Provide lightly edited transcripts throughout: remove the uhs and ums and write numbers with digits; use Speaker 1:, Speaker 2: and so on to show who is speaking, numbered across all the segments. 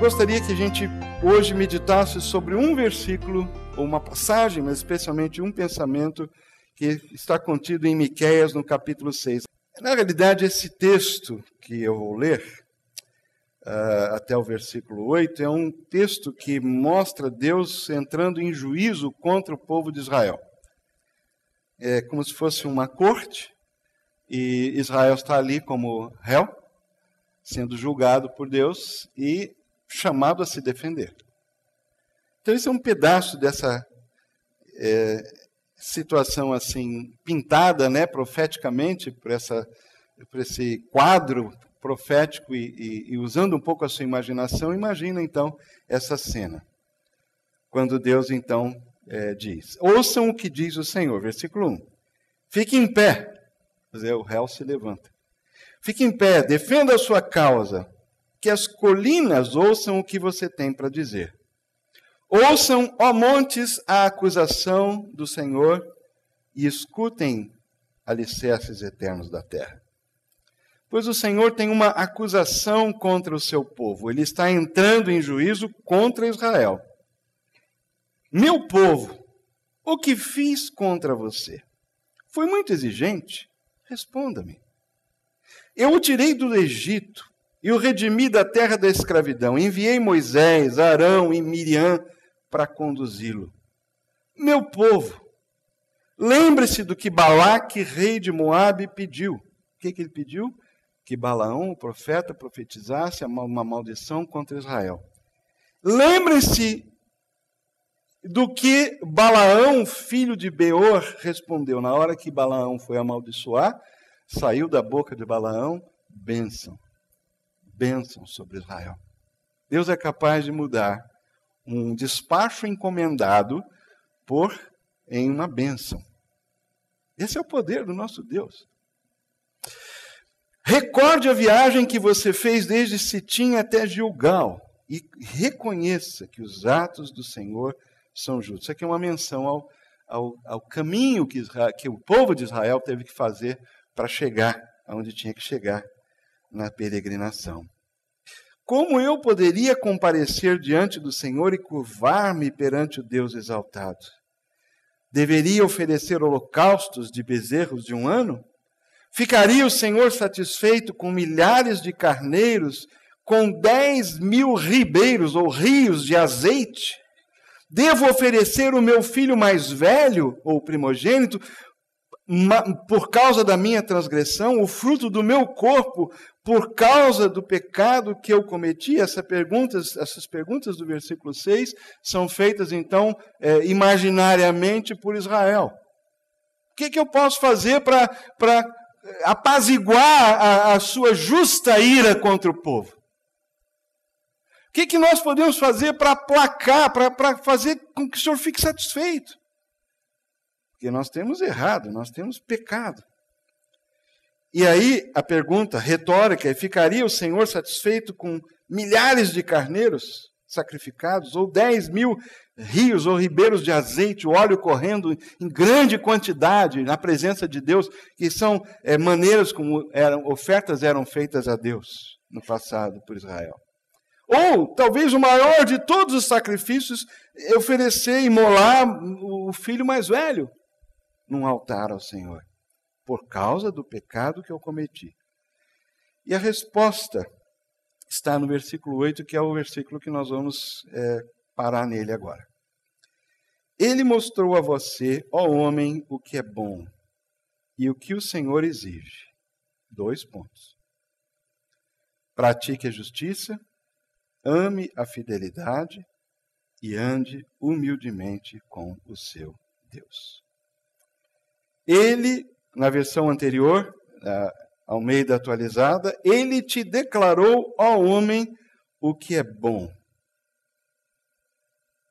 Speaker 1: gostaria que a gente hoje meditasse sobre um versículo, ou uma passagem, mas especialmente um pensamento que está contido em Miqueias, no capítulo 6. Na realidade, esse texto que eu vou ler, até o versículo 8, é um texto que mostra Deus entrando em juízo contra o povo de Israel. É como se fosse uma corte, e Israel está ali como réu, sendo julgado por Deus e chamado a se defender. Então, esse é um pedaço dessa situação assim pintada, né, profeticamente, por esse quadro profético e usando um pouco a sua imaginação. Imagina, então, essa cena. Quando Deus, então, diz: ouçam o que diz o Senhor, versículo 1. Fique em pé. Quer dizer, o réu se levanta. Fique em pé, defenda a sua causa, que as colinas ouçam o que você tem para dizer. Ouçam, ó montes, a acusação do Senhor e escutem, alicerces eternos da terra. Pois o Senhor tem uma acusação contra o seu povo. Ele está entrando em juízo contra Israel. Meu povo, o que fiz contra você? Foi muito exigente? Responda-me. Eu o tirei do Egito e o redimi da terra da escravidão. Enviei Moisés, Arão e Miriam para conduzi-lo. Meu povo, lembre-se do que Balaque, rei de Moabe, pediu. O que ele pediu? Que Balaão, o profeta, profetizasse uma maldição contra Israel. Lembre-se do que Balaão, filho de Beor, respondeu. Na hora que Balaão foi amaldiçoar, saiu da boca de Balaão bênção. Bênção sobre Israel. Deus é capaz de mudar um despacho encomendado em uma bênção. Esse é o poder do nosso Deus. Recorde a viagem que você fez desde Sitim até Gilgal e reconheça que os atos do Senhor são justos. Isso aqui é uma menção ao caminho que o povo de Israel teve que fazer para chegar aonde tinha que chegar na peregrinação. Como eu poderia comparecer diante do Senhor e curvar-me perante o Deus exaltado? Deveria oferecer holocaustos de bezerros de um ano? Ficaria o Senhor satisfeito com milhares de carneiros, com 10.000 ribeiros ou rios de azeite? Devo oferecer o meu filho mais velho, ou primogênito, por causa da minha transgressão, o fruto do meu corpo, por causa do pecado que eu cometi? Essas perguntas do versículo 6 são feitas, então, imaginariamente por Israel. O que eu posso fazer para apaziguar a sua justa ira contra o povo? O que nós podemos fazer para aplacar, para fazer com que o Senhor fique satisfeito? Porque nós temos errado, nós temos pecado. E aí a pergunta retórica é: ficaria o Senhor satisfeito com milhares de carneiros sacrificados, ou 10.000 rios ou ribeiros de azeite, óleo correndo em grande quantidade na presença de Deus, que são maneiras como ofertas eram feitas a Deus no passado por Israel? Ou, talvez o maior de todos os sacrifícios, oferecer, imolar o filho mais velho num altar ao Senhor, por causa do pecado que eu cometi. E a resposta está no versículo 8, que é o versículo que nós vamos parar nele agora. Ele mostrou a você, ó homem, o que é bom e o que o Senhor exige. 2 pontos. Pratique a justiça, ame a fidelidade e ande humildemente com o seu Deus. Ele, na versão anterior, Almeida atualizada, ele te declarou, ó homem, o que é bom.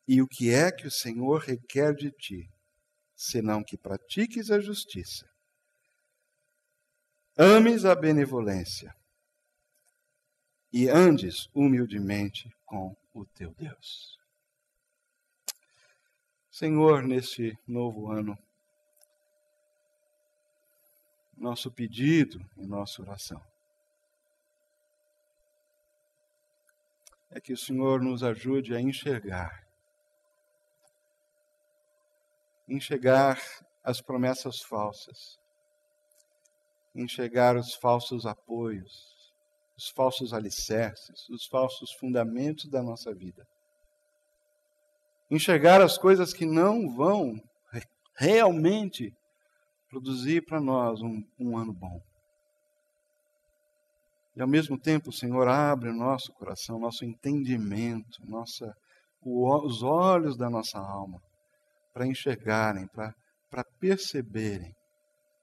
Speaker 1: E o que é que o Senhor requer de ti, senão que pratiques a justiça, ames a benevolência e andes humildemente com o teu Deus. Senhor, nesse novo ano, nosso pedido e nossa oração é que o Senhor nos ajude a enxergar as promessas falsas, enxergar os falsos apoios, os falsos alicerces, os falsos fundamentos da nossa vida. Enxergar as coisas que não vão realmente produzir para nós um ano bom. E ao mesmo tempo, o Senhor abre o nosso coração, nosso entendimento, os olhos da nossa alma, para enxergarem, para perceberem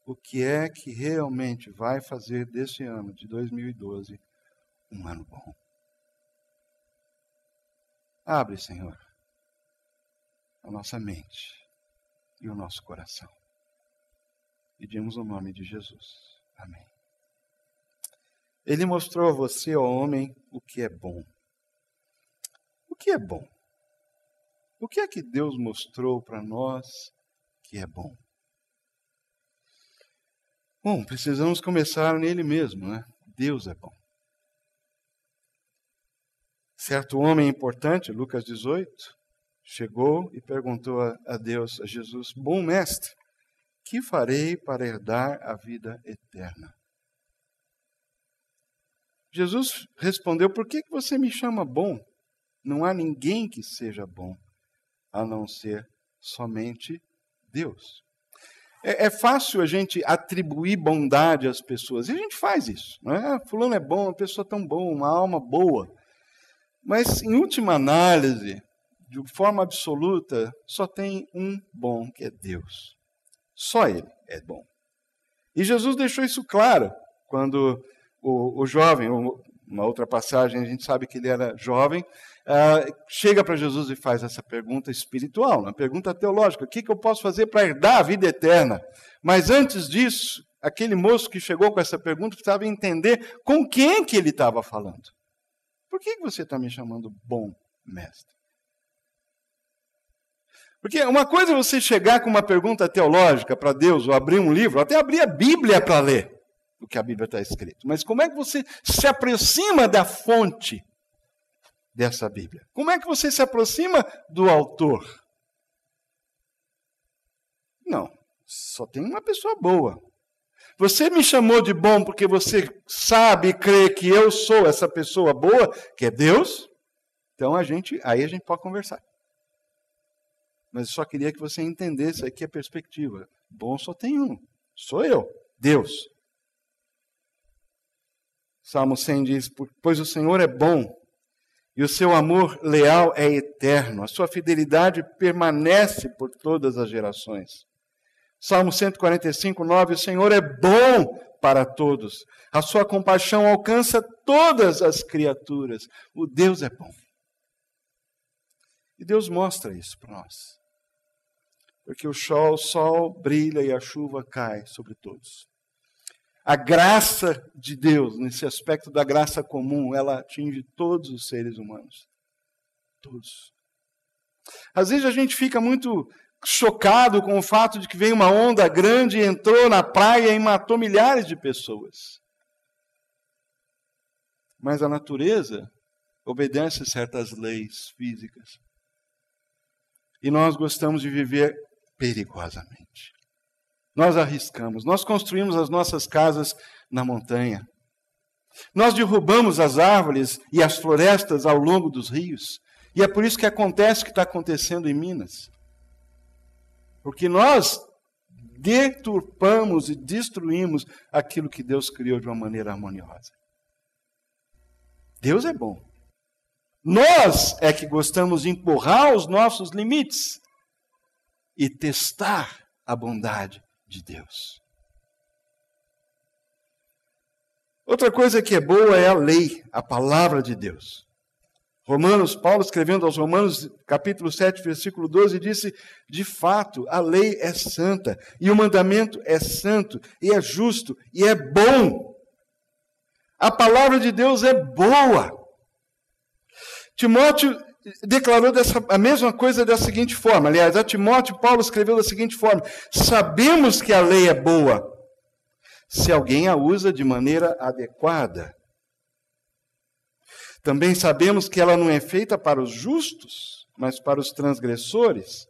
Speaker 1: o que é que realmente vai fazer deste ano de 2012 um ano bom. Abre, Senhor, a nossa mente e o nosso coração. Pedimos o nome de Jesus. Amém. Ele mostrou a você, ó homem, o que é bom. O que é bom? O que é que Deus mostrou para nós que é bom? Bom, precisamos começar nele mesmo, né? Deus é bom. Certo homem importante, Lucas 18, chegou e perguntou a Deus, a Jesus: bom mestre, que farei para herdar a vida eterna? Jesus respondeu: por que você me chama bom? Não há ninguém que seja bom, a não ser somente Deus. É fácil a gente atribuir bondade às pessoas, e a gente faz isso, não é? Fulano é bom, uma pessoa tão boa, uma alma boa. Mas, em última análise, de forma absoluta, só tem um bom, que é Deus. Só Ele é bom. E Jesus deixou isso claro, quando o jovem, uma outra passagem, a gente sabe que ele era jovem, chega para Jesus e faz essa pergunta espiritual, uma pergunta teológica: o que eu posso fazer para herdar a vida eterna? Mas antes disso, aquele moço que chegou com essa pergunta precisava entender com quem que ele estava falando. Por que você está me chamando bom mestre? Porque uma coisa é você chegar com uma pergunta teológica para Deus, ou abrir um livro, até abrir a Bíblia para ler o que a Bíblia está escrito. Mas como é que você se aproxima da fonte dessa Bíblia? Como é que você se aproxima do autor? Não, só tem uma pessoa boa. Você me chamou de bom porque você sabe e crê que eu sou essa pessoa boa, que é Deus? Então aí a gente pode conversar. Mas eu só queria que você entendesse aqui a perspectiva. Bom só tem um, sou eu, Deus. Salmo 100 diz: pois o Senhor é bom, e o seu amor leal é eterno, a sua fidelidade permanece por todas as gerações. Salmo 145, 9, o Senhor é bom para todos, a sua compaixão alcança todas as criaturas. O Deus é bom. E Deus mostra isso para nós. Porque o sol brilha e a chuva cai sobre todos. A graça de Deus, nesse aspecto da graça comum, ela atinge todos os seres humanos. Todos. Às vezes a gente fica muito chocado com o fato de que veio uma onda grande, entrou na praia e matou milhares de pessoas. Mas a natureza obedece certas leis físicas. E nós gostamos de viver perigosamente. Nós arriscamos, nós construímos as nossas casas na montanha. Nós derrubamos as árvores e as florestas ao longo dos rios. E é por isso que acontece o que está acontecendo em Minas. Porque nós deturpamos e destruímos aquilo que Deus criou de uma maneira harmoniosa. Deus é bom. Nós é que gostamos de empurrar os nossos limites e testar a bondade de Deus. Outra coisa que é boa é a lei, a palavra de Deus. Paulo escrevendo aos Romanos, capítulo 7, versículo 12, disse: de fato, a lei é santa, e o mandamento é santo, e é justo, e é bom. A palavra de Deus é boa. Timóteo declarou a mesma coisa da seguinte forma. Aliás, a Timóteo, Paulo escreveu da seguinte forma: sabemos que a lei é boa, se alguém a usa de maneira adequada. Também sabemos que ela não é feita para os justos, mas para os transgressores,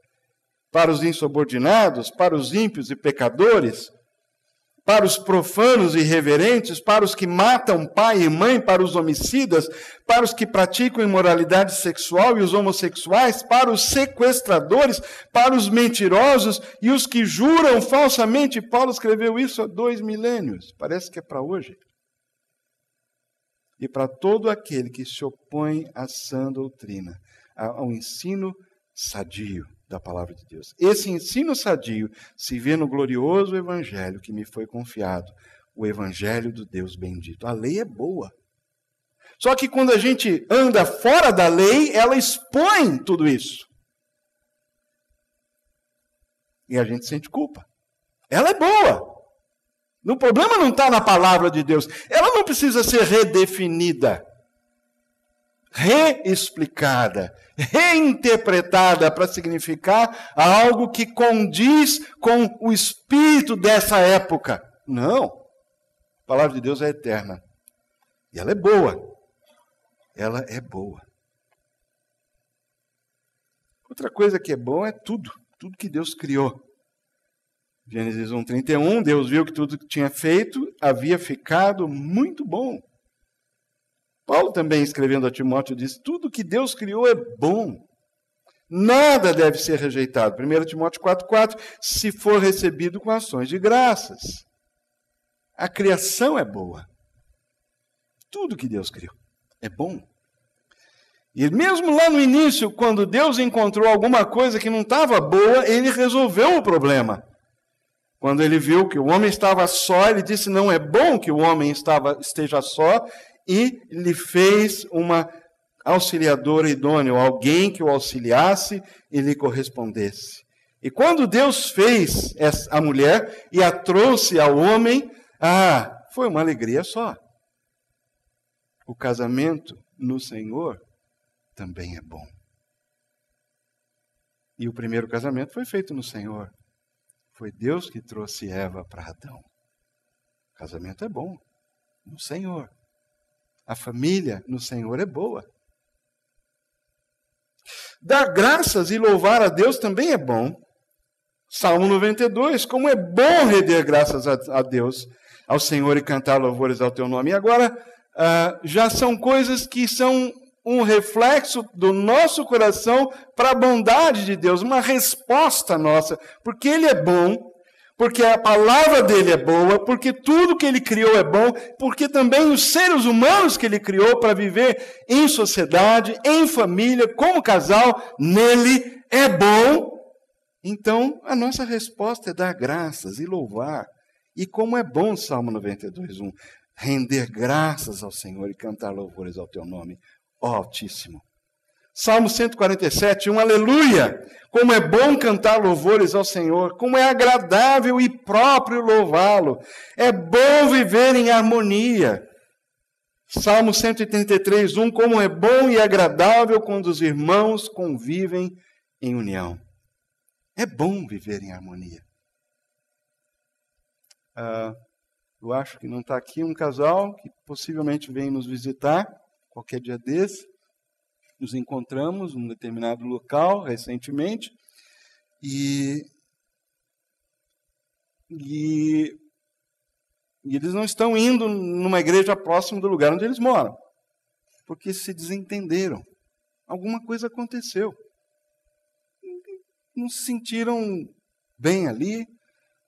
Speaker 1: para os insubordinados, para os ímpios e pecadores, para os profanos e irreverentes, para os que matam pai e mãe, para os homicidas, para os que praticam imoralidade sexual e os homossexuais, para os sequestradores, para os mentirosos e os que juram falsamente. Paulo escreveu isso há 2 milênios. Parece que é para hoje. E para todo aquele que se opõe à sã doutrina, ao ensino sadio da palavra de Deus. Esse ensino sadio se vê no glorioso evangelho que me foi confiado, o evangelho do Deus bendito. A lei é boa. Só que quando a gente anda fora da lei, ela expõe tudo isso. E a gente sente culpa. Ela é boa. O problema não está na palavra de Deus. Ela não precisa ser redefinida, reexplicada, reinterpretada para significar algo que condiz com o espírito dessa época. Não. A palavra de Deus é eterna. E ela é boa. Ela é boa. Outra coisa que é boa é tudo que Deus criou. Gênesis 1:31, Deus viu que tudo que tinha feito havia ficado muito bom. Paulo também, escrevendo a Timóteo, diz: tudo que Deus criou é bom. Nada deve ser rejeitado. 1 Timóteo 4:4, se for recebido com ações de graças. A criação é boa. Tudo que Deus criou é bom. E mesmo lá no início, quando Deus encontrou alguma coisa que não estava boa, ele resolveu o problema. Quando ele viu que o homem estava só, ele disse: não é bom que o homem esteja só, e lhe fez uma auxiliadora idônea, alguém que o auxiliasse e lhe correspondesse. E quando Deus fez a mulher e a trouxe ao homem, foi uma alegria só. O casamento no Senhor também é bom. E o primeiro casamento foi feito no Senhor. Foi Deus que trouxe Eva para Adão. O casamento é bom no Senhor. A família no Senhor é boa. Dar graças e louvar a Deus também é bom. Salmo 92, como é bom render graças a Deus, ao Senhor, e cantar louvores ao teu nome. E agora, já são coisas que são um reflexo do nosso coração para a bondade de Deus, uma resposta nossa, porque Ele é bom, porque a palavra dele é boa, porque tudo que Ele criou é bom, porque também os seres humanos que Ele criou para viver em sociedade, em família, como casal, nele é bom. Então, a nossa resposta é dar graças e louvar. E como é bom, Salmo 92:1, render graças ao Senhor e cantar louvores ao teu nome, ó Altíssimo. Salmo 147:1, aleluia! Como é bom cantar louvores ao Senhor, como é agradável e próprio louvá-lo. É bom viver em harmonia. Salmo 133:1, como é bom e agradável quando os irmãos convivem em união. É bom viver em harmonia. Eu acho que não está aqui um casal que possivelmente vem nos visitar qualquer dia desse. Nos encontramos num determinado local recentemente e eles não estão indo numa igreja próxima do lugar onde eles moram, porque se desentenderam. Alguma coisa aconteceu. Não se sentiram bem ali,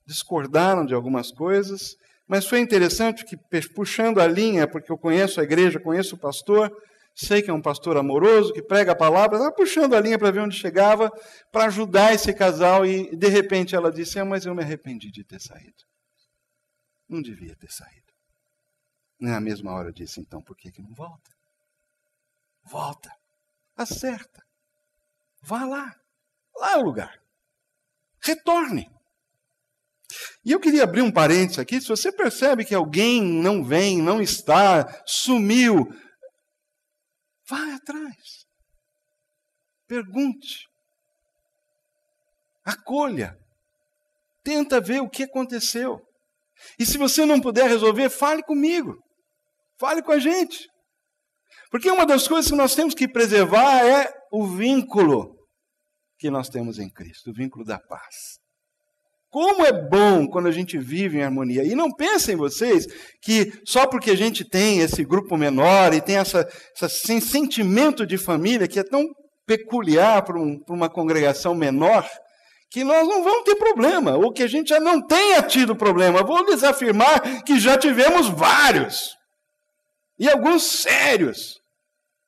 Speaker 1: discordaram de algumas coisas, mas foi interessante que, puxando a linha, porque eu conheço a igreja, conheço o pastor, sei que é um pastor amoroso, que prega a palavra, estava puxando a linha para ver onde chegava, para ajudar esse casal, e de repente ela disse: mas eu me arrependi de ter saído. Não devia ter saído. Na mesma hora eu disse: então por que não volta? Volta, acerta, vá lá. Lá é o lugar. Retorne. E eu queria abrir um parênteses aqui. Se você percebe que alguém não vem, não está, sumiu, vai atrás. Pergunte. Acolha. Tenta ver o que aconteceu. E se você não puder resolver, fale comigo. Fale com a gente. Porque uma das coisas que nós temos que preservar é o vínculo que nós temos em Cristo, o vínculo da paz. Como é bom quando a gente vive em harmonia. E não pensem vocês que só porque a gente tem esse grupo menor e tem esse sentimento de família que é tão peculiar para uma congregação menor, que nós não vamos ter problema, ou que a gente já não tenha tido problema. Vou lhes afirmar que já tivemos vários, e alguns sérios,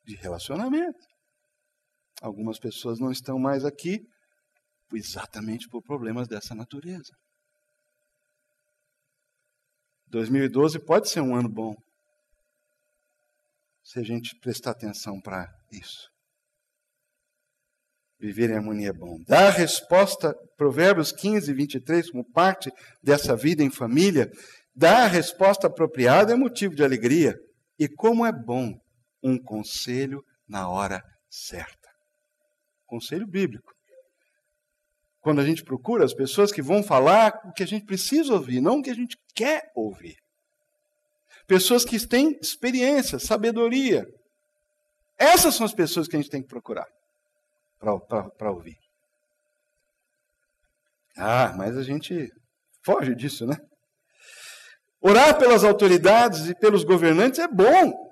Speaker 1: de relacionamento. Algumas pessoas não estão mais aqui exatamente por problemas dessa natureza. 2012 pode ser um ano bom, se a gente prestar atenção para isso. Viver em harmonia é bom. Dar resposta, Provérbios 15, 23, como parte dessa vida em família, dar a resposta apropriada é motivo de alegria. E como é bom um conselho na hora certa. Conselho bíblico. Quando a gente procura as pessoas que vão falar o que a gente precisa ouvir, não o que a gente quer ouvir. Pessoas que têm experiência, sabedoria. Essas são as pessoas que a gente tem que procurar para ouvir. Mas a gente foge disso, né? Orar pelas autoridades e pelos governantes é bom.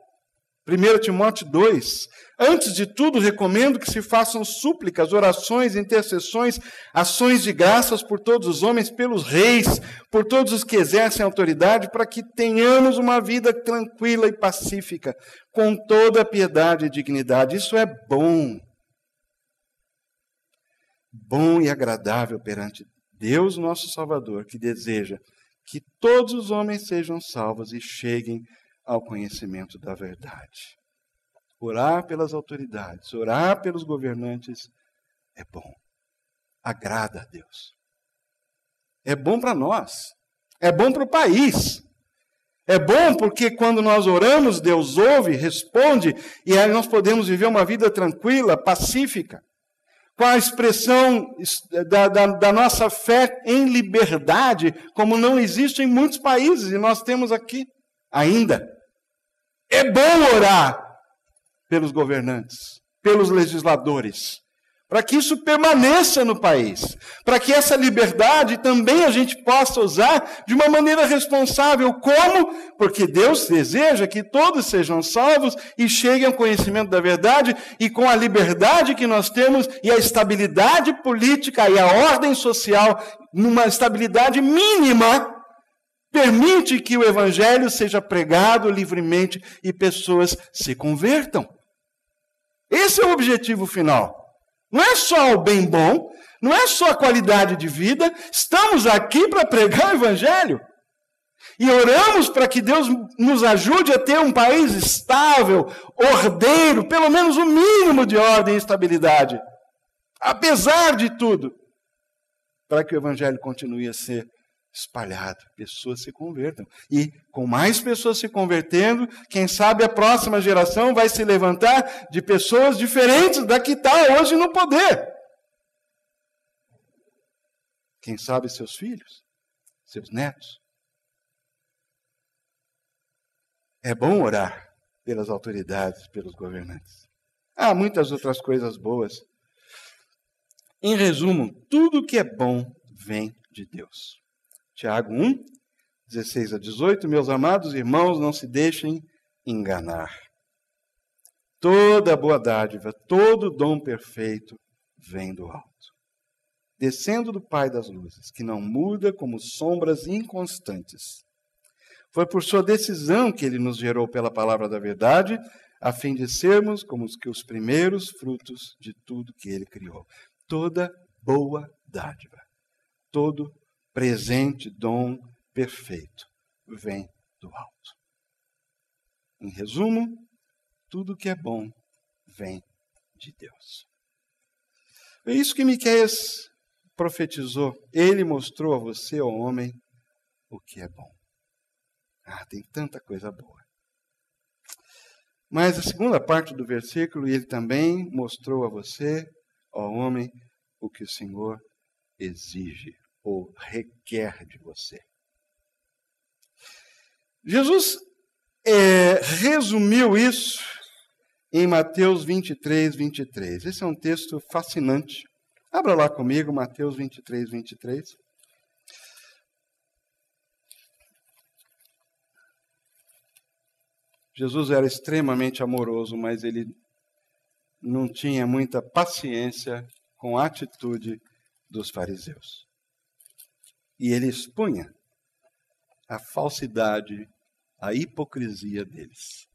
Speaker 1: 1 Timóteo 2. Antes de tudo, recomendo que se façam súplicas, orações, intercessões, ações de graças por todos os homens, pelos reis, por todos os que exercem autoridade, para que tenhamos uma vida tranquila e pacífica, com toda a piedade e dignidade. Isso é bom. Bom e agradável perante Deus, nosso Salvador, que deseja que todos os homens sejam salvos e cheguem ao conhecimento da verdade. Orar pelas autoridades, orar pelos governantes é bom. Agrada a Deus. É bom para nós. É bom para o país. É bom porque quando nós oramos, Deus ouve, responde, e aí nós podemos viver uma vida tranquila, pacífica, com a expressão da nossa fé em liberdade, como não existe em muitos países, e nós temos aqui ainda. É bom orar pelos governantes, pelos legisladores, para que isso permaneça no país, para que essa liberdade também a gente possa usar de uma maneira responsável. Como? Porque Deus deseja que todos sejam salvos e cheguem ao conhecimento da verdade, e com a liberdade que nós temos e a estabilidade política e a ordem social, numa estabilidade mínima, permite que o evangelho seja pregado livremente e pessoas se convertam. Esse é o objetivo final. Não é só o bem bom, não é só a qualidade de vida. Estamos aqui para pregar o evangelho. E oramos para que Deus nos ajude a ter um país estável, ordeiro, pelo menos o mínimo de ordem e estabilidade. Apesar de tudo, para que o evangelho continue a ser espalhado, pessoas se convertam. E com mais pessoas se convertendo, quem sabe a próxima geração vai se levantar de pessoas diferentes da que está hoje no poder. Quem sabe seus filhos, seus netos. É bom orar pelas autoridades, pelos governantes. Há muitas outras coisas boas. Em resumo, tudo que é bom vem de Deus. Tiago 1, 16 a 18, meus amados irmãos, não se deixem enganar. Toda boa dádiva, todo dom perfeito vem do alto, descendo do Pai das luzes, que não muda como sombras inconstantes. Foi por sua decisão que ele nos gerou pela palavra da verdade, a fim de sermos como os primeiros frutos de tudo que ele criou. Toda boa dádiva, todo presente, dom perfeito, vem do alto. Em resumo, tudo que é bom vem de Deus. É isso que Miqueias profetizou. Ele mostrou a você, ó homem, o que é bom. Tem tanta coisa boa. Mas a segunda parte do versículo, ele também mostrou a você, ó homem, o que o Senhor exige ou requer de você. Jesus resumiu isso em Mateus 23, 23. Esse é um texto fascinante. Abra lá comigo, Mateus 23, 23. Jesus era extremamente amoroso, mas ele não tinha muita paciência com a atitude dos fariseus. E ele expunha a falsidade, a hipocrisia deles.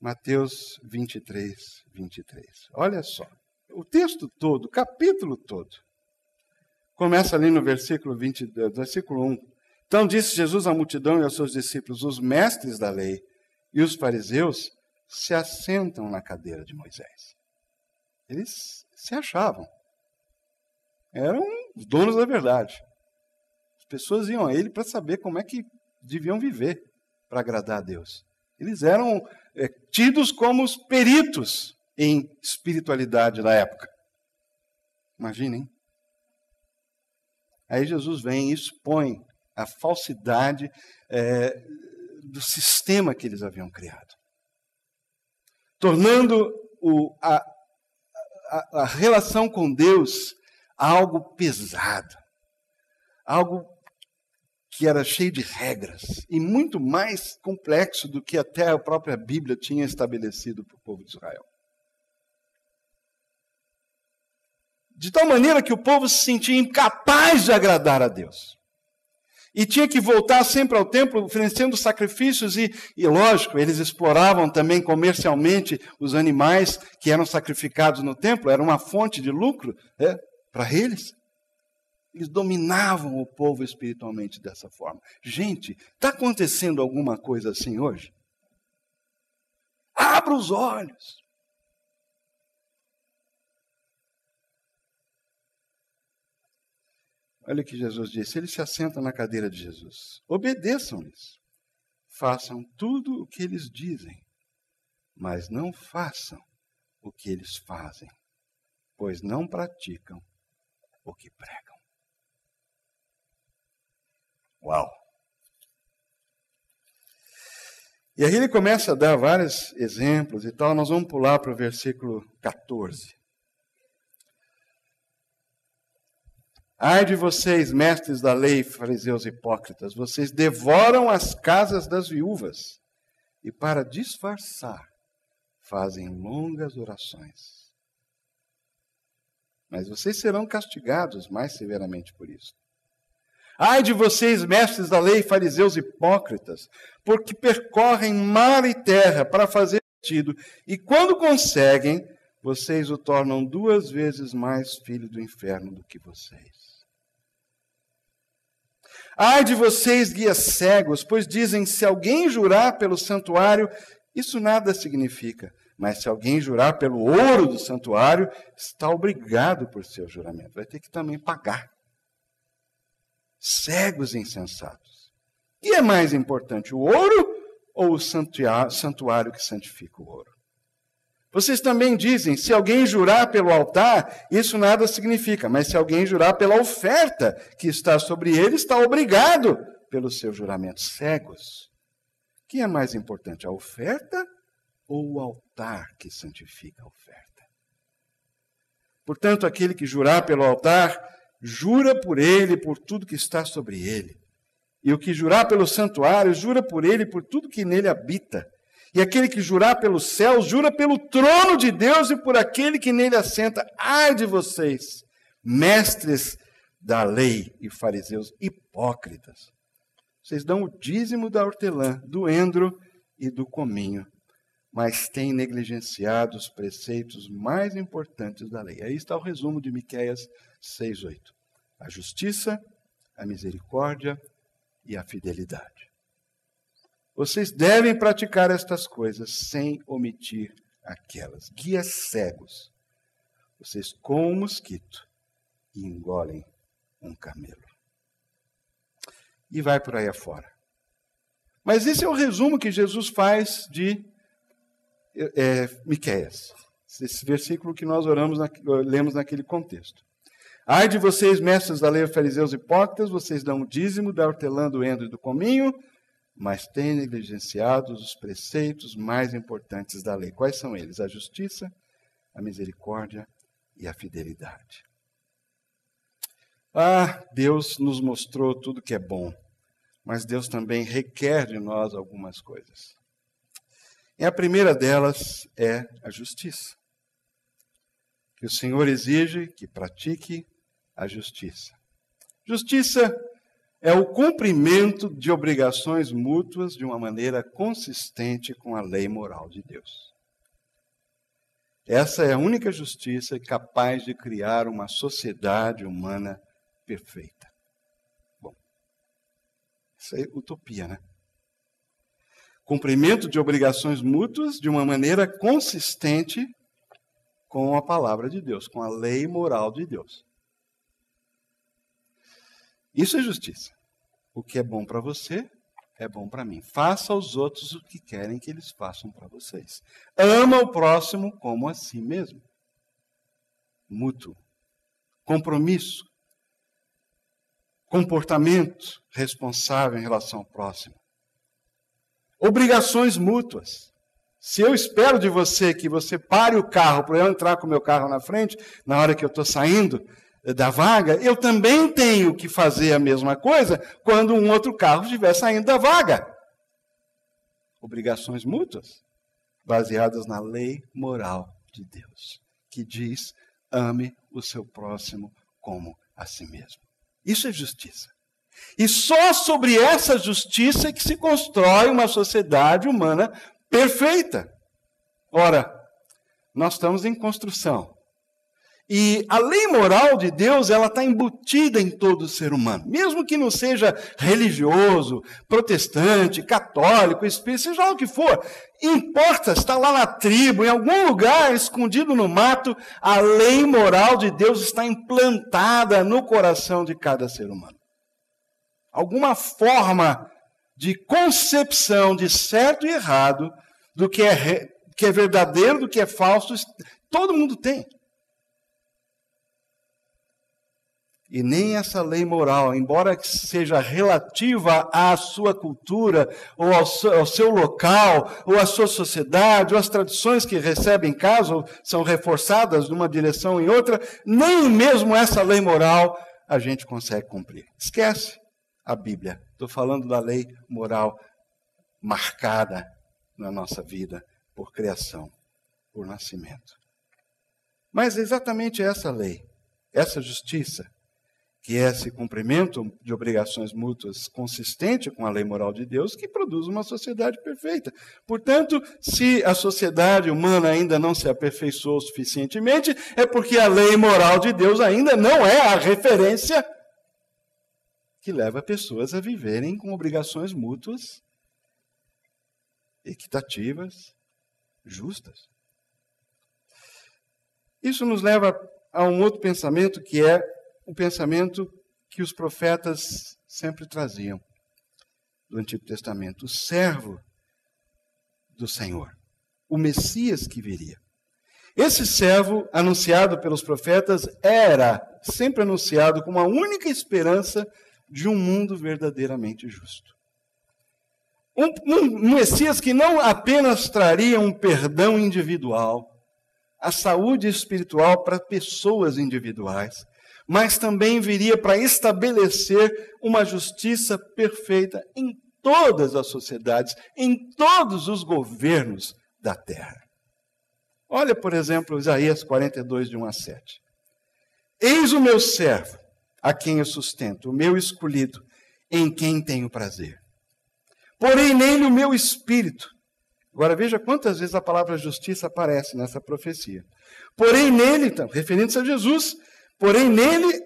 Speaker 1: Mateus 23, 23. Olha só, o texto todo, o capítulo todo, começa ali no versículo 1. Então disse Jesus à multidão e aos seus discípulos: os mestres da lei e os fariseus se assentam na cadeira de Moisés. Eles se achavam. Eram os donos da verdade. As pessoas iam a ele para saber como é que deviam viver para agradar a Deus. Eles eram tidos como os peritos em espiritualidade da época. Imaginem. Aí Jesus vem e expõe a falsidade do sistema que eles haviam criado, tornando a relação com Deus algo pesado, algo que era cheio de regras e muito mais complexo do que até a própria Bíblia tinha estabelecido para o povo de Israel. De tal maneira que o povo se sentia incapaz de agradar a Deus. E tinha que voltar sempre ao templo oferecendo sacrifícios e, lógico, eles exploravam também comercialmente os animais que eram sacrificados no templo, era uma fonte de lucro para eles. Eles dominavam o povo espiritualmente dessa forma. Gente, está acontecendo alguma coisa assim hoje? Abra os olhos. Olha o que Jesus disse. Eles se assentam na cadeira de Jesus. Obedeçam-lhes. Façam tudo o que eles dizem, mas não façam o que eles fazem, pois não praticam o que pregam. Uau! E aí ele começa a dar vários exemplos e tal. Nós vamos pular para o versículo 14. Ai de vocês, mestres da lei, fariseus hipócritas, vocês devoram as casas das viúvas e, para disfarçar, fazem longas orações. Mas vocês serão castigados mais severamente por isso. Ai de vocês, mestres da lei, fariseus hipócritas, porque percorrem mar e terra para fazer sentido, e quando conseguem, vocês o tornam 2 vezes mais filho do inferno do que vocês. Ai de vocês, guias cegos, pois dizem, se alguém jurar pelo santuário, isso nada significa. Mas se alguém jurar pelo ouro do santuário, está obrigado por seu juramento. Vai ter que também pagar. Cegos insensatos. O que é mais importante, o ouro ou o santuário que santifica o ouro? Vocês também dizem, se alguém jurar pelo altar, isso nada significa. Mas se alguém jurar pela oferta que está sobre ele, está obrigado pelo seu juramento. Cegos. O que é mais importante, a oferta ou o altar que santifica a oferta? Portanto, aquele que jurar pelo altar, jura por ele e por tudo que está sobre ele. E o que jurar pelo santuário, jura por ele e por tudo que nele habita. E aquele que jurar pelos céus, jura pelo trono de Deus e por aquele que nele assenta. Ai de vocês, mestres da lei e fariseus hipócritas. Vocês dão o dízimo da hortelã, do endro e do cominho, mas têm negligenciado os preceitos mais importantes da lei. Aí está o resumo de Miqueias 6:8. A justiça, a misericórdia e a fidelidade. Vocês devem praticar estas coisas sem omitir aquelas. Guias cegos. Vocês comem um mosquito e engolem um camelo. E vai por aí afora. Mas esse é o resumo que Jesus faz de Miqueias. Esse versículo que nós lemos naquele contexto. Ai de vocês, mestres da lei, fariseus hipócritas, vocês dão o dízimo da hortelã, do endro e do cominho, mas tem negligenciado os preceitos mais importantes da lei. Quais são eles? A justiça, a misericórdia e a fidelidade. Deus nos mostrou tudo que é bom, mas Deus também requer de nós algumas coisas. E a primeira delas é a justiça. Que o Senhor exige que pratique a justiça. Justiça é o cumprimento de obrigações mútuas de uma maneira consistente com a lei moral de Deus. Essa é a única justiça capaz de criar uma sociedade humana perfeita. Bom, isso é utopia, né? Cumprimento de obrigações mútuas de uma maneira consistente com a palavra de Deus, com a lei moral de Deus. Isso é justiça. O que é bom para você é bom para mim. Faça aos outros o que querem que eles façam para vocês. Ama o próximo como a si mesmo. Mútuo. Compromisso. Comportamento responsável em relação ao próximo. Obrigações mútuas. Se eu espero de você que você pare o carro para eu entrar com o meu carro na frente, na hora que eu estou saindo da vaga, eu também tenho que fazer a mesma coisa quando um outro carro estiver saindo da vaga. Obrigações mútuas, baseadas na lei moral de Deus, que diz, ame o seu próximo como a si mesmo. Isso é justiça. E só sobre essa justiça é que se constrói uma sociedade humana perfeita. Ora, nós estamos em construção. E a lei moral de Deus, ela está embutida em todo ser humano. Mesmo que não seja religioso, protestante, católico, espírita, seja lá o que for. Importa, está lá na tribo, em algum lugar escondido no mato, a lei moral de Deus está implantada no coração de cada ser humano. Alguma forma de concepção de certo e errado, do que é verdadeiro, do que é falso, todo mundo tem. E nem essa lei moral, embora seja relativa à sua cultura, ou ao seu local, ou à sua sociedade, ou às tradições que recebem em casa, ou são reforçadas numa direção ou em outra, nem mesmo essa lei moral a gente consegue cumprir. Esquece a Bíblia. Estou falando da lei moral marcada na nossa vida por criação, por nascimento. Mas é exatamente essa lei, essa justiça, que é esse cumprimento de obrigações mútuas consistente com a lei moral de Deus, que produz uma sociedade perfeita. Portanto, se a sociedade humana ainda não se aperfeiçoou suficientemente, é porque a lei moral de Deus ainda não é a referência que leva pessoas a viverem com obrigações mútuas, equitativas, justas. Isso nos leva a um outro pensamento, que é o pensamento que os profetas sempre traziam do Antigo Testamento. O servo do Senhor, o Messias que viria. Esse servo, anunciado pelos profetas, era sempre anunciado como a única esperança de um mundo verdadeiramente justo. Um Messias que não apenas traria um perdão individual, a saúde espiritual para pessoas individuais, mas também viria para estabelecer uma justiça perfeita em todas as sociedades, em todos os governos da terra. Olha, por exemplo, Isaías 42, de 1 a 7. Eis o meu servo, a quem eu sustento, o meu escolhido, em quem tenho prazer. Porém nele o meu espírito. Agora veja quantas vezes a palavra justiça aparece nessa profecia. Porém nele, então, referindo-se a Jesus, porém nele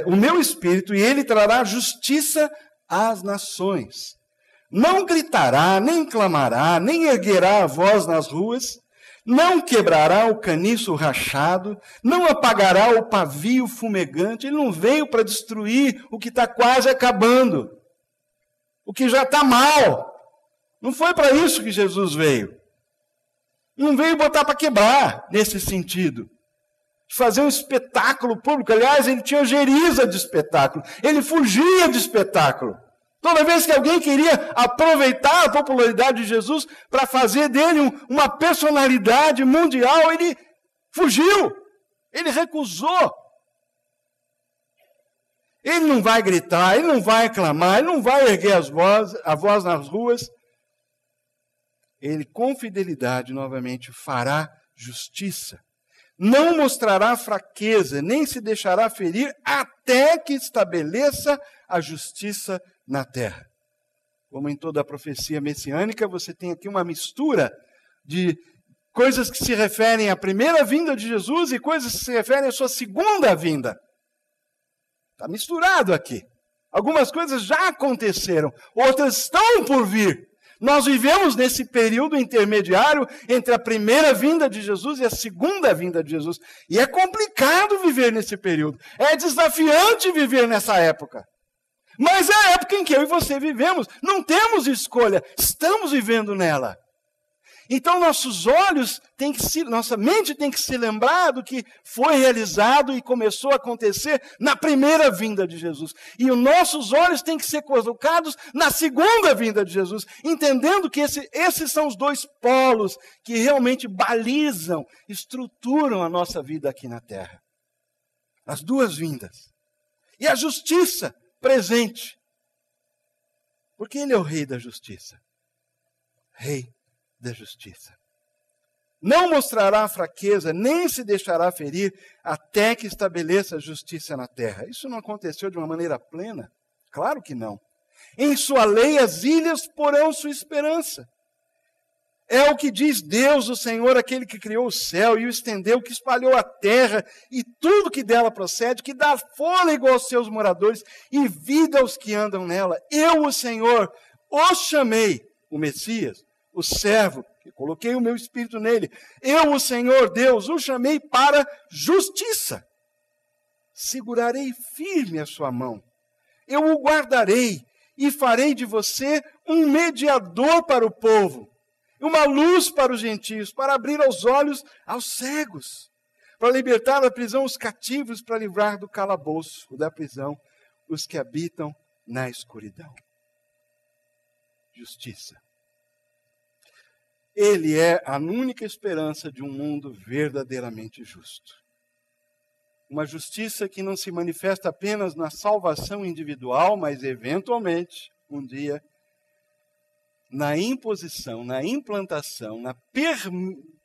Speaker 1: o meu espírito, e ele trará justiça às nações. Não gritará, nem clamará, nem erguerá a voz nas ruas, não quebrará o caniço rachado, não apagará o pavio fumegante. Ele não veio para destruir o que está quase acabando, o que já está mal. Não foi para isso que Jesus veio. Não veio botar para quebrar, nesse sentido. Fazer um espetáculo público. Aliás, ele tinha ojeriza de espetáculo. Ele fugia de espetáculo. Toda vez que alguém queria aproveitar a popularidade de Jesus para fazer dele uma personalidade mundial, ele fugiu, ele recusou. Ele não vai gritar, ele não vai clamar, ele não vai erguer a voz nas ruas. Ele, com fidelidade, novamente, fará justiça. Não mostrará fraqueza, nem se deixará ferir, até que estabeleça a justiça na terra. Como em toda a profecia messiânica, você tem aqui uma mistura de coisas que se referem à primeira vinda de Jesus e coisas que se referem à sua segunda vinda. Está misturado aqui. Algumas coisas já aconteceram, outras estão por vir. Nós vivemos nesse período intermediário entre a primeira vinda de Jesus e a segunda vinda de Jesus. E é complicado viver nesse período. É desafiante viver nessa época. Mas é a época em que eu e você vivemos. Não temos escolha. Estamos vivendo nela. Então nossos olhos têm que se, nossa mente tem que se lembrar do que foi realizado e começou a acontecer na primeira vinda de Jesus. E os nossos olhos têm que ser colocados na segunda vinda de Jesus, entendendo que esses são os dois polos que realmente balizam, estruturam a nossa vida aqui na terra. As duas vindas. E a justiça presente. Porque Ele é o Rei da justiça. Rei da justiça. Não mostrará fraqueza, nem se deixará ferir, até que estabeleça a justiça na terra. Isso não aconteceu de uma maneira plena? Claro que não. Em sua lei as ilhas porão sua esperança. É o que diz Deus, o Senhor, aquele que criou o céu e o estendeu, que espalhou a terra e tudo que dela procede, que dá fôlego aos seus moradores e vida aos que andam nela. Eu, o Senhor, o chamei, o Messias, o servo, que coloquei o meu espírito nele. Eu, o Senhor Deus, o chamei para justiça. Segurarei firme a sua mão. Eu o guardarei e farei de você um mediador para o povo, uma luz para os gentios, para abrir os olhos aos cegos, para libertar da prisão os cativos, para livrar do calabouço, da prisão, os que habitam na escuridão. Justiça. Ele é a única esperança de um mundo verdadeiramente justo. Uma justiça que não se manifesta apenas na salvação individual, mas eventualmente, um dia, na imposição, na implantação, na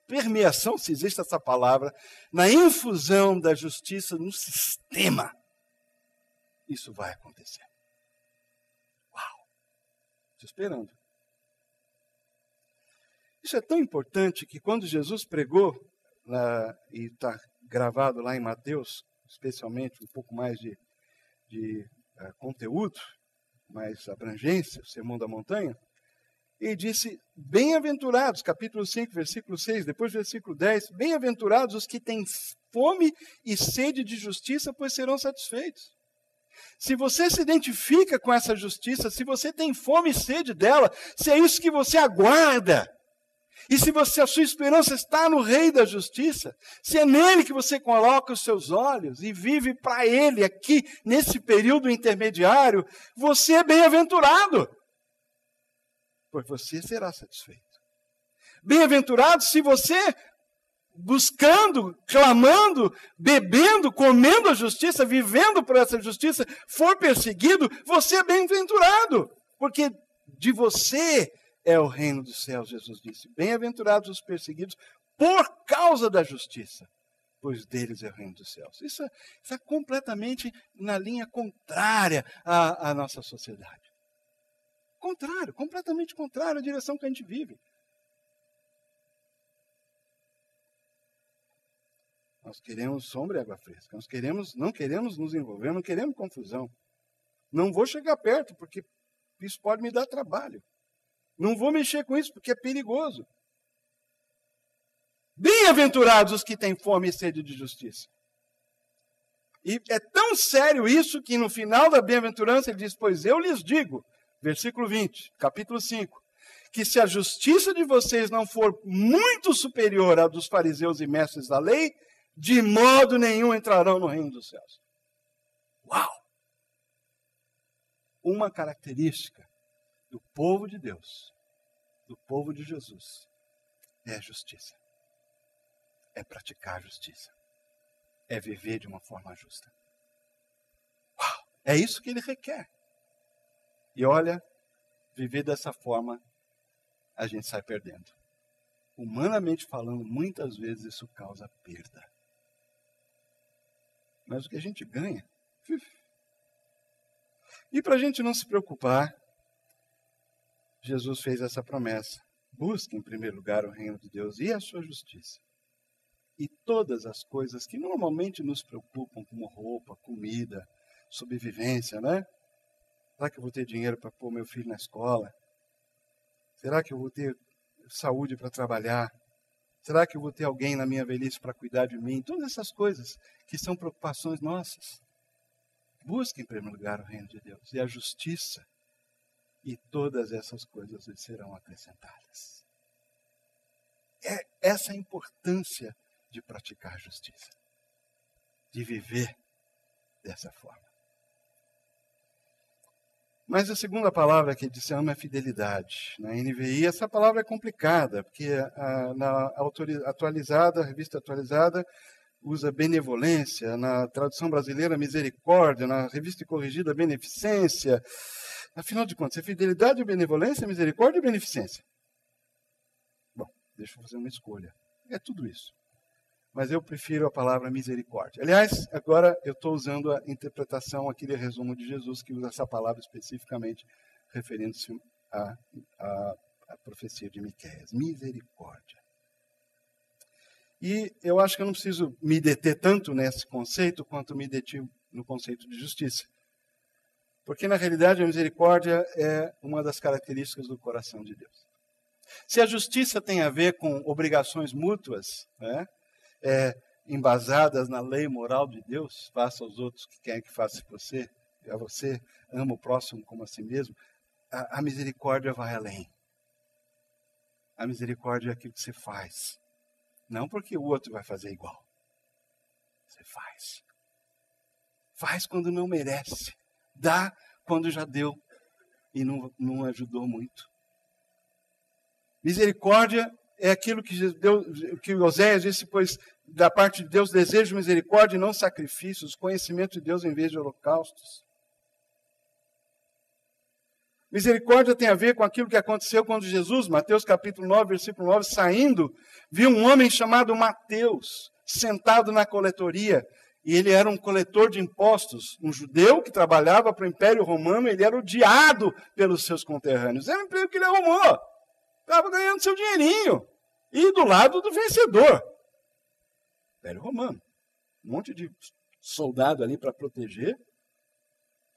Speaker 1: permeação, se existe essa palavra, na infusão da justiça no sistema. Isso vai acontecer. Uau! Estou esperando. Isso é tão importante que quando Jesus pregou, e está gravado lá em Mateus, especialmente um pouco mais de conteúdo, mais abrangência, o Sermão da Montanha, ele disse, bem-aventurados, capítulo 5, versículo 6, depois versículo 10, bem-aventurados os que têm fome e sede de justiça, pois serão satisfeitos. Se você se identifica com essa justiça, se você tem fome e sede dela, se é isso que você aguarda, e se a sua esperança está no Rei da Justiça, se é nele que você coloca os seus olhos e vive para ele aqui, nesse período intermediário, você é bem-aventurado, pois você será satisfeito. Bem-aventurado se você, buscando, clamando, bebendo, comendo a justiça, vivendo por essa justiça, for perseguido, você é bem-aventurado, porque de você é o reino dos céus, Jesus disse. Bem-aventurados os perseguidos por causa da justiça, pois deles é o reino dos céus. Isso está completamente na linha contrária à nossa sociedade. Contrário, completamente contrário à direção que a gente vive. Nós queremos sombra e água fresca. Nós não queremos nos envolver, não queremos confusão. Não vou chegar perto, porque isso pode me dar trabalho. Não vou mexer com isso, porque é perigoso. Bem-aventurados os que têm fome e sede de justiça. E é tão sério isso que no final da bem-aventurança ele diz, pois eu lhes digo, versículo 20, capítulo 5, que se a justiça de vocês não for muito superior à dos fariseus e mestres da lei, de modo nenhum entrarão no reino dos céus. Uau! uma característica do povo de Deus, do povo de Jesus, é a justiça. É praticar a justiça. É viver de uma forma justa. Uau! É isso que ele requer. E olha, viver dessa forma, a gente sai perdendo. Humanamente falando, muitas vezes isso causa perda. Mas o que a gente ganha? E para a gente não se preocupar, Jesus fez essa promessa. Busque em primeiro lugar o reino de Deus e a sua justiça. E todas as coisas que normalmente nos preocupam, como roupa, comida, sobrevivência, né? Será que eu vou ter dinheiro para pôr meu filho na escola? Será que eu vou ter saúde para trabalhar? Será que eu vou ter alguém na minha velhice para cuidar de mim? Todas essas coisas que são preocupações nossas. Busque em primeiro lugar o reino de Deus e a justiça. E todas essas coisas lhe serão acrescentadas. É essa a importância de praticar a justiça. De viver dessa forma. Mas a segunda palavra que ele ama é fidelidade. Na NVI, essa palavra é complicada, porque na atualizada, a revista atualizada, usa benevolência, na tradução brasileira, misericórdia, na revista corrigida, beneficência. Afinal de contas, é fidelidade ou benevolência, misericórdia ou beneficência? Bom, deixa eu fazer uma escolha. É tudo isso. Mas eu prefiro a palavra misericórdia. Aliás, agora eu estou usando a interpretação, aquele resumo de Jesus, que usa essa palavra especificamente, referindo-se à profecia de Miqueias. Misericórdia. E eu acho que eu não preciso me deter tanto nesse conceito, quanto me deter no conceito de justiça. Porque, na realidade, a misericórdia é uma das características do coração de Deus. Se a justiça tem a ver com obrigações mútuas, né, embasadas na lei moral de Deus, faça aos outros o que quer que faça a você, ama o próximo como a si mesmo, a misericórdia vai além. A misericórdia é aquilo que você faz. Não porque o outro vai fazer igual. Você faz. Faz quando não merece. Dá quando já deu e não ajudou muito. Misericórdia é aquilo que Oséias disse, pois da parte de Deus desejo misericórdia e não sacrifícios, conhecimento de Deus em vez de holocaustos. Misericórdia tem a ver com aquilo que aconteceu quando Jesus, Mateus capítulo 9, versículo 9, saindo, viu um homem chamado Mateus, sentado na coletoria. E ele era um coletor de impostos, um judeu que trabalhava para o Império Romano, ele era odiado pelos seus conterrâneos. Era um emprego que ele arrumou. Estava ganhando seu dinheirinho. E do lado do vencedor. Império Romano. Um monte de soldado ali para proteger.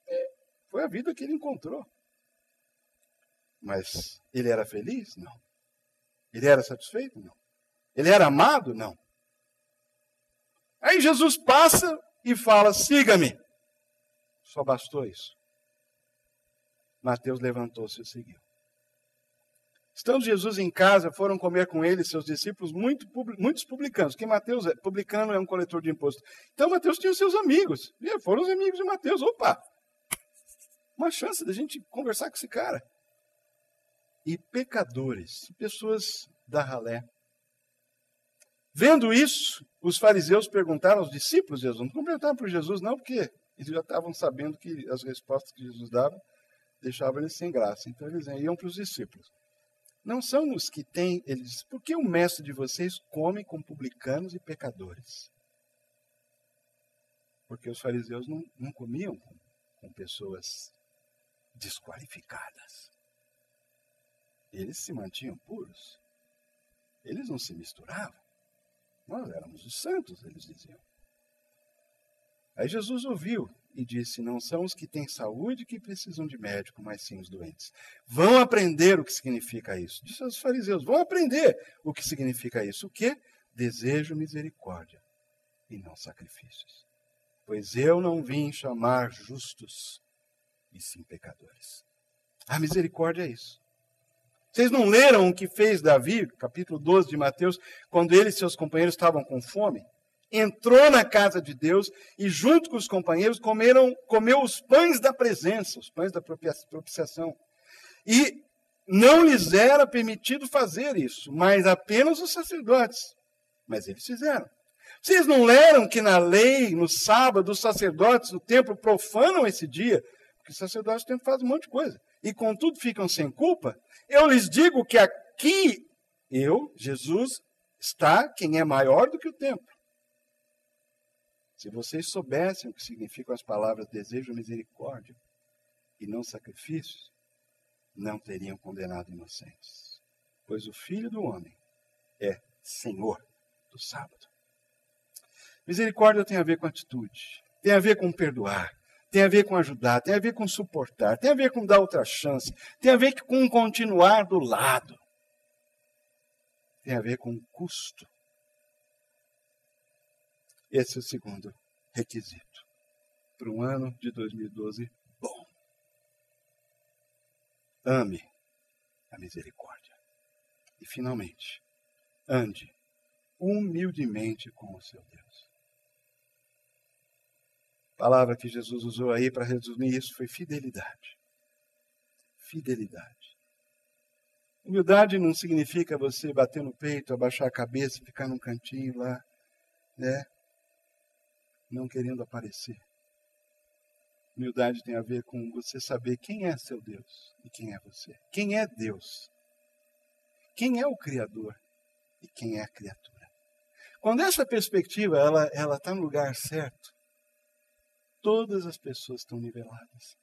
Speaker 1: E foi a vida que ele encontrou. Mas ele era feliz? Não. Ele era satisfeito? Não. Ele era amado? Não. Aí Jesus passa e fala, siga-me. Só bastou isso. Mateus levantou-se e seguiu. Estando Jesus em casa, foram comer com ele seus discípulos, muitos publicanos. Que Mateus é? Publicano é um coletor de imposto. Então Mateus tinha os seus amigos. E foram os amigos de Mateus. Opa! Uma chance da gente conversar com esse cara. E pecadores, pessoas da ralé. Vendo isso, os fariseus perguntaram aos discípulos de Jesus. Não perguntaram para Jesus, não, porque eles já estavam sabendo que as respostas que Jesus dava deixavam eles sem graça. Então eles iam para os discípulos. Não são os que têm, ele disse, por que o mestre de vocês come com publicanos e pecadores? Porque os fariseus não comiam com pessoas desqualificadas. Eles se mantinham puros. Eles não se misturavam. Nós éramos os santos, eles diziam. Aí Jesus ouviu e disse, não são os que têm saúde que precisam de médico, mas sim os doentes. Vão aprender o que significa isso. Disse aos fariseus, vão aprender o que significa isso. O quê? Desejo misericórdia e não sacrifícios. Pois eu não vim chamar justos, e sim pecadores. A misericórdia é isso. Vocês não leram o que fez Davi, capítulo 12 de Mateus, quando ele e seus companheiros estavam com fome? entrou na casa de Deus e, junto com os companheiros, comeu os pães da presença, os pães da propiciação. E não lhes era permitido fazer isso, mas apenas os sacerdotes. Mas eles fizeram. Vocês não leram que na lei, no sábado, os sacerdotes do templo profanam esse dia? Porque os sacerdotes do templo fazem um monte de coisa. E contudo ficam sem culpa? Eu lhes digo que aqui, Jesus, está quem é maior do que o templo. Se vocês soubessem o que significam as palavras desejo, misericórdia e não sacrifícios, não teriam condenado inocentes. Pois o Filho do Homem é Senhor do sábado. Misericórdia tem a ver com atitude, tem a ver com perdoar, tem a ver com ajudar, tem a ver com suportar, tem a ver com dar outra chance, tem a ver com continuar do lado. Tem a ver com custo. Esse é o segundo requisito para um ano de 2012 bom. Ame a misericórdia. E, finalmente, ande humildemente com o seu Deus. A palavra que Jesus usou aí para resumir isso foi fidelidade. Fidelidade. Humildade não significa você bater no peito, abaixar a cabeça e ficar num cantinho lá, né? Não querendo aparecer. Humildade tem a ver com você saber quem é seu Deus e quem é você. Quem é Deus? Quem é o Criador e quem é a criatura? Quando essa perspectiva ela está no lugar certo, todas as pessoas estão niveladas.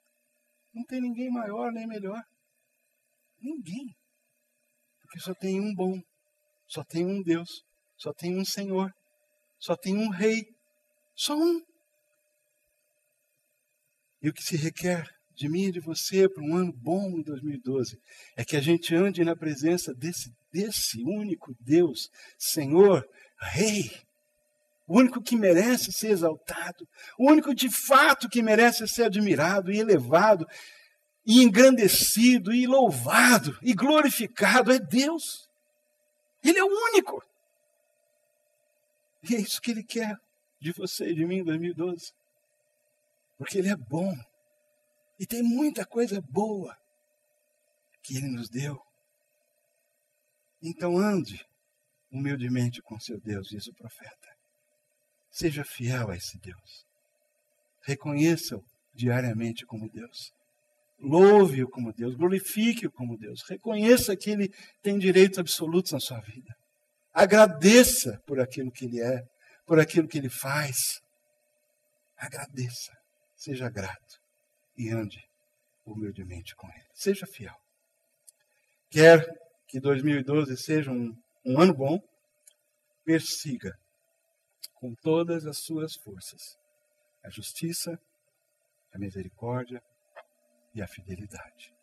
Speaker 1: Não tem ninguém maior nem melhor. Ninguém. Porque só tem um bom, só tem um Deus, só tem um Senhor, só tem um Rei, só um. E o que se requer de mim e de você para um ano bom em 2012 é que a gente ande na presença desse único Deus, Senhor, Rei, o único que merece ser exaltado, o único de fato que merece ser admirado e elevado, e engrandecido, e louvado, e glorificado, é Deus. Ele é o único. E é isso que Ele quer de você e de mim em 2012. Porque Ele é bom. E tem muita coisa boa que Ele nos deu. Então ande humildemente com seu Deus, diz o profeta. Seja fiel a esse Deus. Reconheça-o diariamente como Deus. Louve-o como Deus, glorifique-o como Deus. Reconheça que Ele tem direitos absolutos na sua vida. Agradeça por aquilo que Ele é, por aquilo que Ele faz. Agradeça, seja grato e ande humildemente com Ele. Seja fiel. Quer que 2012 seja um ano bom, persiga com todas as suas forças a justiça, a misericórdia e a fidelidade.